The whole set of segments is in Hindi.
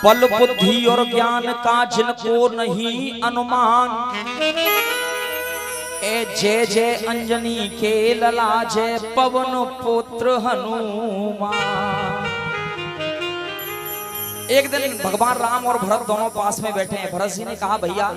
बल बुद्धि और ज्ञान का जिनको नहीं अनुमान, ए जय जय अंजनी के लला जय पवन पुत्र हनुमान। एक दिन भगवान राम और भरत दोनों पास में बैठे हैं। भरत जी ने कहा, भैया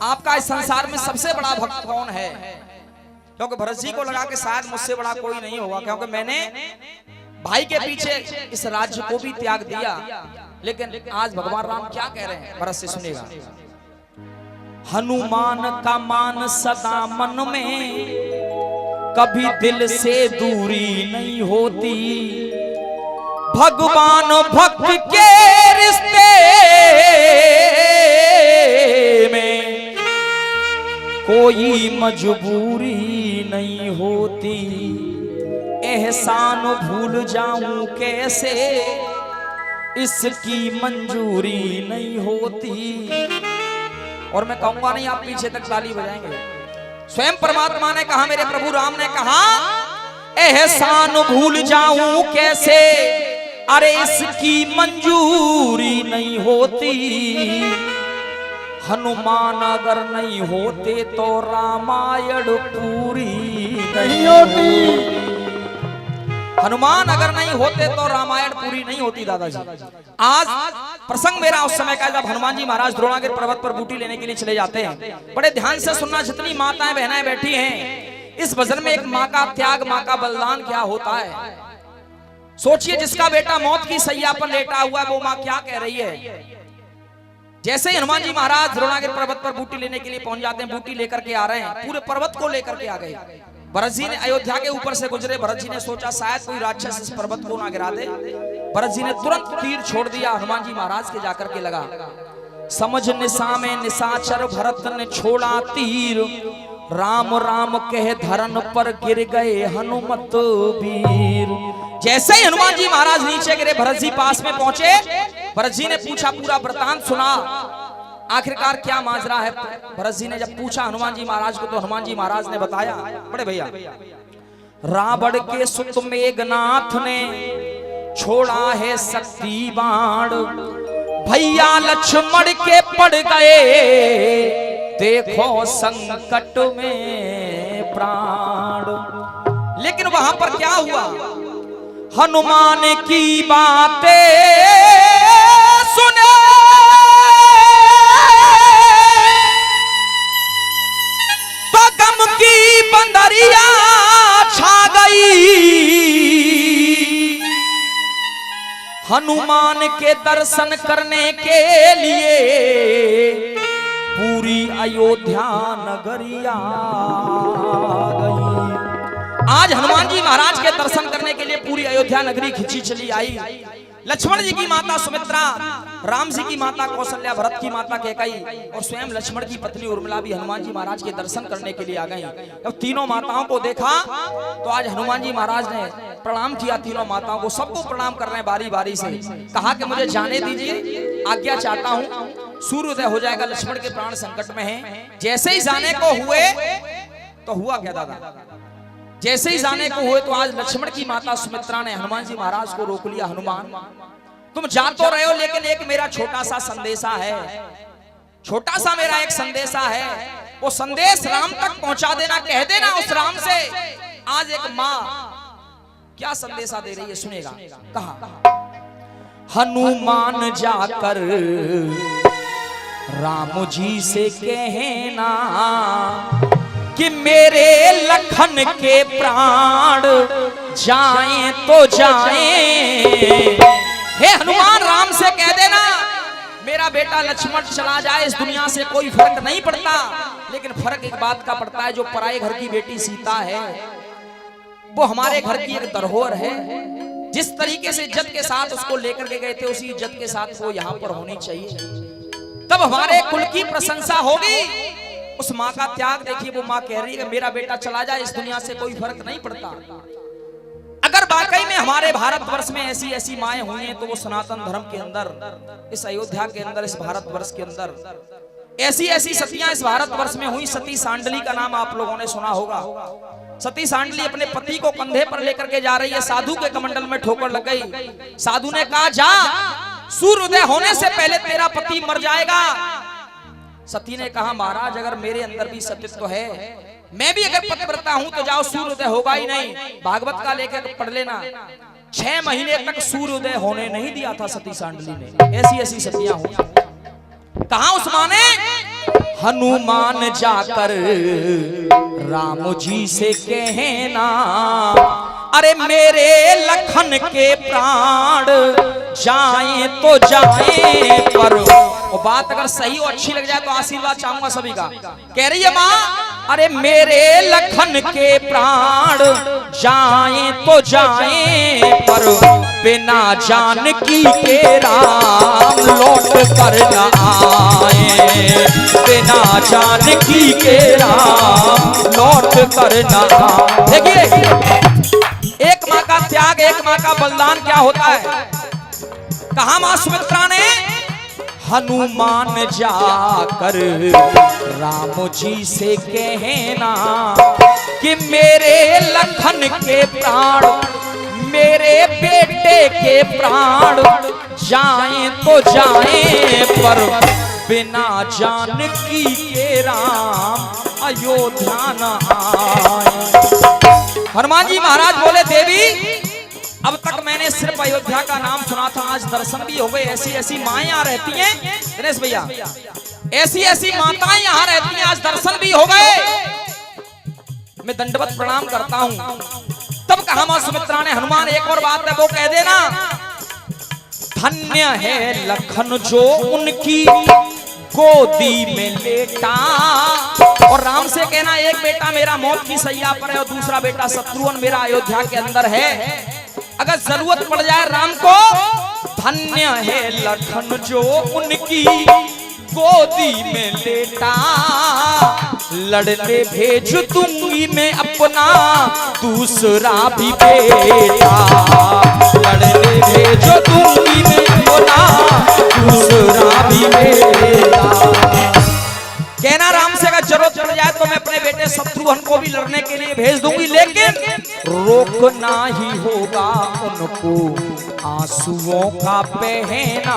आपका इस संसार में सबसे बड़ा भक्त कौन है? क्योंकि भरत जी को लगा कि शायद मुझसे बड़ा कोई नहीं होगा, क्योंकि मैंने भाई के पीछे इस राज्य को भी त्याग दिया। लेकिन आज भगवान राम क्या कह रहे हैं, भरत से सुनेगा। हनुमान का मान सदा मन में, कभी दिल से दूरी नहीं होती। भगवान भक्त के रिश्ते में कोई मजबूरी नहीं होती। एहसान भूल जाऊं कैसे, इसकी मंजूरी नहीं होती। और मैं कहूंगा नहीं, आप पीछे तक ताली बजाएंगे। स्वयं परमात्मा ने कहा, मेरे प्रभु राम ने कहा, एहसान भूल जाऊं कैसे, अरे इसकी मंजूरी नहीं होती। हनुमान अगर नहीं होते तो रामायण पूरी नहीं होती। हनुमान अगर नहीं होते तो रामायण पूरी नहीं होती। दादाजी आज प्रसंग मेरा उस समय का जब हनुमान जी महाराज द्रोणागिरि पर्वत पर बूटी लेने के लिए चले जाते हैं। बड़े ध्यान से सुनना, जितनी माताएं बहनाएं बैठी हैं, इस भजन में एक माँ का त्याग, माँ का बलिदान क्या होता है। सोचिए, जिसका बेटा मौत की सैया पर लेटा हुआ है, वो माँ क्या कह रही है। जैसे ही हनुमान जी महाराज द्रोणागिरि पर्वत पर बूटी लेने के लिए पहुंच जाते हैं, बूटी लेकर के आ रहे हैं, पूरे पर्वत को लेकर के आ गए। भरत जी ने अयोध्या के ऊपर से गुजरे। भरत जी ने सोचा शायद कोई राक्षस इस पर्वत को ना गिरा दे। भरत जी ने तुरंत तीर छोड़ दिया, हनुमान जी महाराज के जाकर के लगा। समझ निशा में निशाचर भरत ने छोड़ा तीर, राम राम कह धरन पर गिर गए हनुमत वीर। जैसे ही हनुमान जी महाराज नीचे गिरे, भरत जी पास में पहुंचे। भरत जी ने पूछा, पूरा वृतांत सुना, आखिरकार क्या माजरा है। भरत जी ने जब पूछा हनुमान जी महाराज को, तो हनुमान जी महाराज ने बताया, बड़े भैया, रावण के सुत मेघनाथ ने छोड़ा है शक्ति बाण, भैया लक्ष्मण के पड़ गए देखो संकट में प्राण। लेकिन वहां पर क्या हुआ, हनुमान की बातें सुने तो गम की बंदरिया छा गई। हनुमान के दर्शन करने के लिए पूरी अयोध्या नगरिया गई। आज हनुमान जी महाराज के दर्शन करने के लिए पूरी अयोध्या नगरी खिंची चली आई। लक्ष्मण जी की माता सुमित्रा, राम जी की माता कौशल्या, भरत की माता कैकेयी और स्वयं लक्ष्मण की पत्नी उर्मिला भी हनुमान जी महाराज के दर्शन करने के लिए आ गई। जब तीनों माताओं को देखा तो आज हनुमान जी महाराज ने प्रणाम किया। तीनों माताओं को, सबको प्रणाम कर रहे हैं बारी बारी से। कहा कि मुझे जाने दीजिए, आज्ञा चाहता हूँ, सूर्योदय हो जाएगा, लक्ष्मण के प्राण संकट में हैं। जैसे ही जाने को हुए तो हुआ क्या दादा, जैसे ही जाने को हुए तो आज लक्ष्मण की माता सुमित्रा ने हनुमान जी महाराज को रोक लिया। हनुमान, तुम जा तो रहे हो, लेकिन एक मेरा छोटा सा संदेशा है, छोटा सा मेरा एक संदेशा है, वो संदेश राम तक पहुंचा देना, कह देना उस राम से। आज एक माँ क्या संदेशा दे रही है, सुनेगा। कहा, हनुमान जाकर राम जी से कहना कि मेरे लखन के प्राण जाएं तो जाएं। हे हनुमान, राम से कह देना मेरा बेटा लक्ष्मण चला जाए, इस दुनिया से कोई फर्क नहीं पड़ता। लेकिन फर्क एक बात का पड़ता है, जो पराए घर की बेटी सीता है वो हमारे घर की एक धरोहर है। जिस तरीके से इज्जत के साथ उसको लेकर के गए थे, उसी इज्जत के साथ वो यहाँ पर होनी चाहिए, तब हमारे कुल की प्रशंसा होगी। उस माँ का त्याग देखिए, वो माँ कह रही है मेरा बेटा चला जाए, इस दुनिया से कोई फर्क नहीं पड़ता। अगर वाकई में हमारे भारतवर्ष में ऐसी ऐसी माएं हुई हैं, तो वो सनातन धर्म के अंदर, इस अयोध्या के अंदर, इस भारतवर्ष के अंदर ऐसी ऐसी सतियां इस भारतवर्ष में हुई। सती सांडली का नाम आप लोगों ने सुना होगा। सती सांडली अपने पति को कंधे पर लेकर के जा रही है, साधु के कमंडल में ठोकर लग गई। साधु ने कहा जा सूर्योदय होने से पहले तेरा पति मर जाएगा। सती ने कहा महाराज अगर मेरे अंदर भी सत्यत्व है, मैं भी अगर पतिव्रता हूं तो जाओ, सूर्योदय होगा ही नहीं। भागवत का लेकर पढ़ लेना, 6 महीने तक सूर्योदय होने नहीं दिया था सती सांडली ने। ऐसी ऐसी सतियां हुई। कहा उस माँ ने, हनुमान जाकर राम जी से कहना, अरे मेरे लखन के प्राण जाए तो जाए, पर वो बात अगर सही और अच्छी लग जाए तो आशीर्वाद चाहूंगा सभी का। कह रही है माँ, अरे मेरे लखन के प्राण जाए तो जाए, पर बिना जानकी के राम लौट कर न आए, बिना जानकी के राम लौट कर न आए। देखिए एक माँ का त्याग, एक माँ का बलिदान क्या होता है। कहा माँ सुमित्रा ने, हनुमान जाकर राम जी से कहना कि मेरे लखन के प्राण, मेरे बेटे के प्राण जाएं तो जाएं, पर बिना जानकी के राम अयोध्या न आए। हनुमान जी महाराज बोले, देवी अब तक मैंने सिर्फ अयोध्या का नाम सुना था, आज दर्शन भी हो गए। ऐसी ऐसी माएं यहाँ रहती हैं दिनेश भैया, ऐसी ऐसी माताएं यहाँ रहती हैं, आज दर्शन भी हो गए। मैं दंडवत प्रणाम करता हूँ। तब कहा मां सुमित्रा ने, हनुमान एक और बात है वो कह देना, धन्य है लखन जो उनकी गोदी में लेटा। और राम से कहना, एक बेटा मेरा मौत की सैया पर है और दूसरा बेटा शत्रुघ्न मेरा अयोध्या के अंदर है, अगर जरूरत पड़ जाए राम को, धन्य है लखन जो उनकी गोदी में लेटा। लड़ने भेज दूंगी मैं अपना दूसरा भी बेटा, लड़ने भेज दूंगी मैं अपना दूसरा भी बेटा। कहना राम से अगर जरूरत पड़ जाए तो मैं अपने बेटे शत्रुघ्न को भी लड़ने के लिए भेज दूंगी, लेकिन रोकना ही होगा उनको आंसुओं का बहना,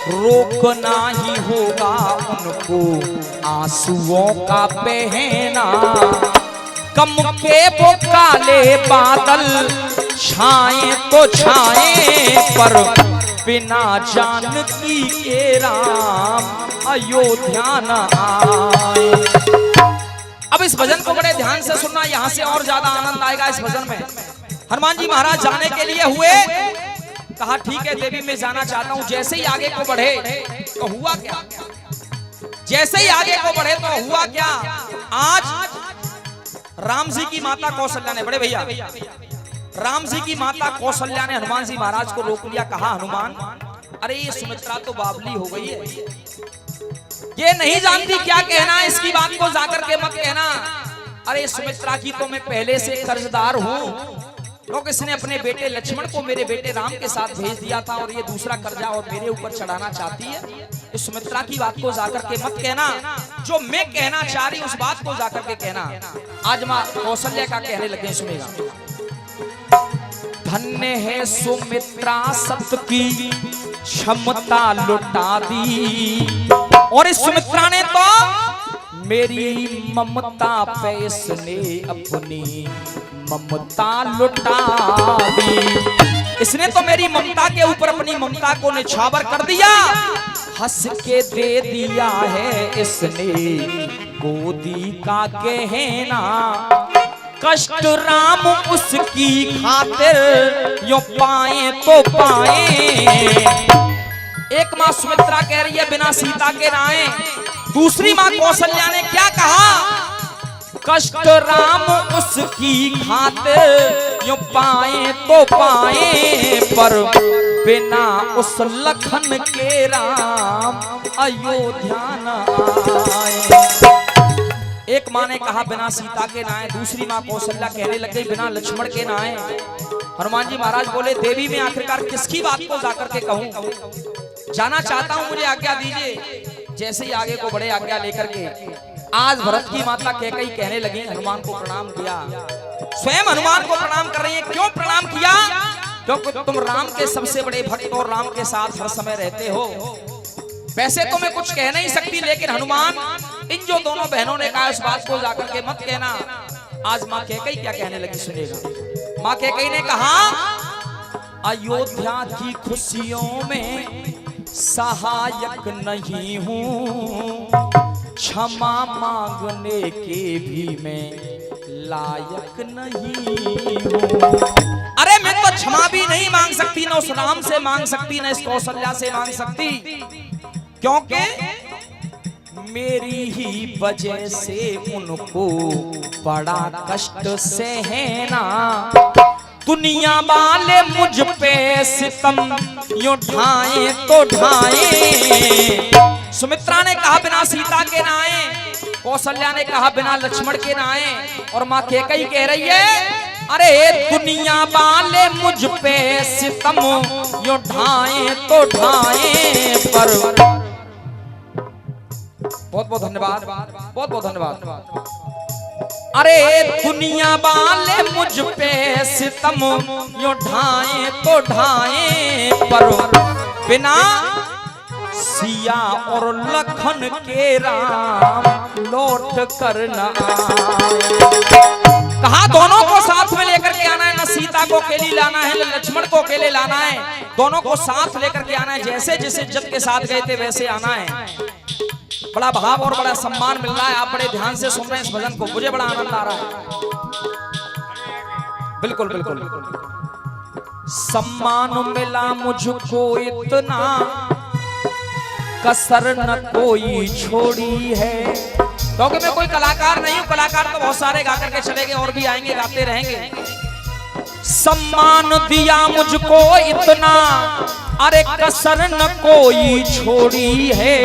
रोकना ही होगा उनको आंसुओं का बहना। कम के वो काले बादल छाए तो छाए, पर बिना जानकी के राम अयोध्या न आए। अब इस भजन को बड़े ध्यान से सुनना, यहाँ से और ज्यादा आनंद आएगा इस भजन में। हनुमान जी महाराज जाने के लिए हुए, कहा ठीक है देवी मैं जाना चाहता हूँ। जैसे ही आगे को बढ़े तो हुआ क्या, जैसे ही आगे को बढ़े तो हुआ क्या, आज राम जी की माता कौशल्या ने, बड़े भैया राम जी की माता कौशल्या ने हनुमान जी महाराज को रोक लिया। कहा हनुमान, अरे ये सुमित्रा तो बावली हो गई है, ये नहीं जानती क्या कहना, इसकी बात को जाकर के मत कहना। अरे सुमित्रा की तो मैं पहले से कर्जदार हूँ, क्योंकि इसने अपने बेटे लक्ष्मण को मेरे बेटे राम के साथ भेज दिया था और ये दूसरा कर्जा और मेरे ऊपर चढ़ाना चाहती है। इस सुमित्रा की बात को जाकर के मत कहना, जो मैं कहना चाह रही उस बात को जाकर के कहना। आज मां कौशल्या का कहने लगे, सुनेगा। धन्य है सुमित्रा सत की क्षमता लुटा दी, और इस सुमित्रा ने तो मेरी ममता पे इसने अपनी ममता लुटा दी। इसने तो मेरी ममता के ऊपर अपनी ममता को निछावर कर दिया, हंस के दे दिया है इसने गोदी का गहना। कष्ट राम उसकी खातिर यो पाए तो पाए। एक माँ सुमित्रा कह रही है बिना सीता के राए, दूसरी माँ कौशल्या ने क्या कहा, कष्ट राम उसकी खातिर यो पाए तो पाए, पर बिना उस लखन के राम अयोध्या न आए। एक माँ ने कहा बिना सीता के ना आए, दूसरी माँ कौशल्या कहने लग गई बिना लक्ष्मण के ना आए। हनुमान जी महाराज बोले देवी मैं आखिरकार किसकी बात को जाकर के कहूँ, जाना चाहता हूँ, मुझे आज्ञा दीजिए। जैसे ही आगे को बड़े आज्ञा लेकर के आज भरत की माता कैकेयी कहने लगी, हनुमान को प्रणाम किया, स्वयं हनुमान को प्रणाम कर रही है। क्यों प्रणाम किया, क्योंकि तुम राम के सबसे बड़े भक्त और राम के साथ हर समय रहते हो। वैसे तो मैं कुछ कह नहीं सकती, लेकिन हनुमान इन जो दोनों बहनों ने कहा उस बात को जाकर के मत कहना। आज माँ कैकेयी क्या कहने लगी सुनिएगा। माँ कैकेयी ने कहा, अयोध्या की खुशियों में सहायक नहीं हूँ, क्षमा मांगने के भी मैं लायक नहीं हूँ। अरे मैं तो क्षमा भी नहीं मांग सकती, न उस राम से मांग सकती, न इस कौशल्या से मांग सकती, क्योंकि मेरी ही वजह से उनको बड़ा कष्ट सहना। दुनिया वाले मुझ पे सितम यूं ढाए तो ढाए। सुमित्रा ने कहा बिना सीता के ना आए, कौशल्या ने कहा बिना लक्ष्मण के ना आए, और माँ कैकेयी कह रही है, अरे दुनिया वाले मुझ पे सितम यूं ढाए तो ढाए, पर बहुत बहुत धन्यवाद, बहुत बहुत धन्यवाद। अरे दुनिया वाले मुझ पे सितम यूं ढाए तो ढाए, पर बिना सिया और लखन के राम लौट कर न आए। कहा दोनों को साथ में लेकर के आना है, न सीता को अकेली लाना है, न लक्ष्मण को अकेले लाना है, दोनों को साथ लेकर के आना है। जैसे जैसे इज्जत के साथ गए थे वैसे आना है। बड़ा भाव और बड़ा सम्मान मिल रहा है। आप बड़े ध्यान से सुन रहे हैं इस भजन को, मुझे बड़ा आनंद आ रहा है। बिल्कुल बिल्कुल सम्मान मिला मुझको इतना, कसर न कोई छोड़ी है। क्योंकि मैं कोई कलाकार नहीं हूं, कलाकार तो बहुत सारे गा करके चले गए और भी आएंगे, गाते रहेंगे। सम्मान दिया मुझको इतना, अरे कसर न कोई छोड़ी है।